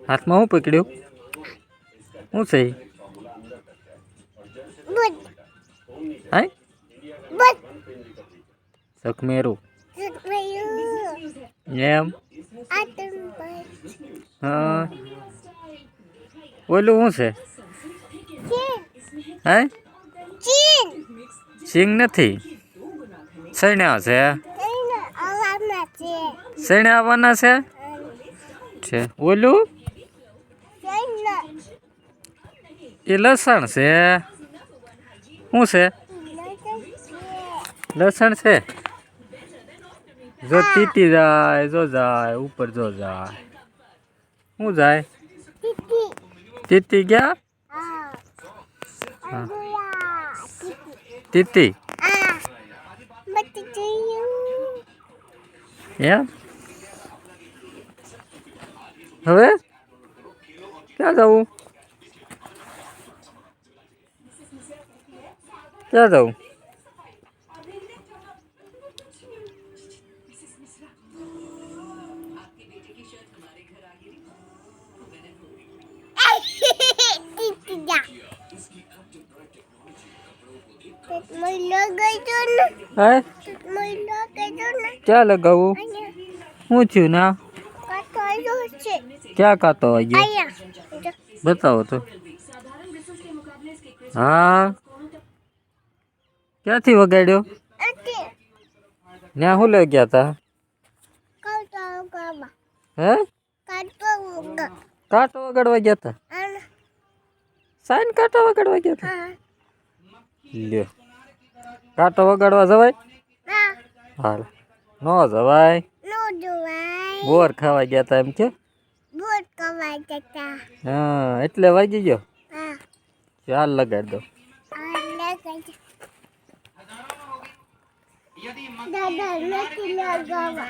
હાથમાં હું પકડ્યું? શું છે? હાય સખમેરું એમ હા ઓલું શું છે? હાય સિંગ નથી સૈણા છે. સૈણા આવવાના છે ઓલું એ લસણ છે. શું છે? લસણ છે. જો તીતી જાય જો જાય ઉપર જો જાય શું જાય તીતી ગયા તીતી એમ હવે ક્યાં જવું ક્યાં જવું ક્યાં લગાવું શું થયું ના ક્યાં કાતો વાગ્યો બતાવો તો હા ક્યાંથી વગાડ્યો ત્યાં શું લઈ ગયા તા હે કાંટો વગાડવા ગયા તા સાઈન કાંટો વગાડવા ગયા તા લ્યો કાંટો વગાડવા જવાય હાલ નો જવાય બોર ખાવા ગયા તા એમ કે હા એટલે વાગી ગયો ચાલ લગાડ દો દાદા નથી લગાવવા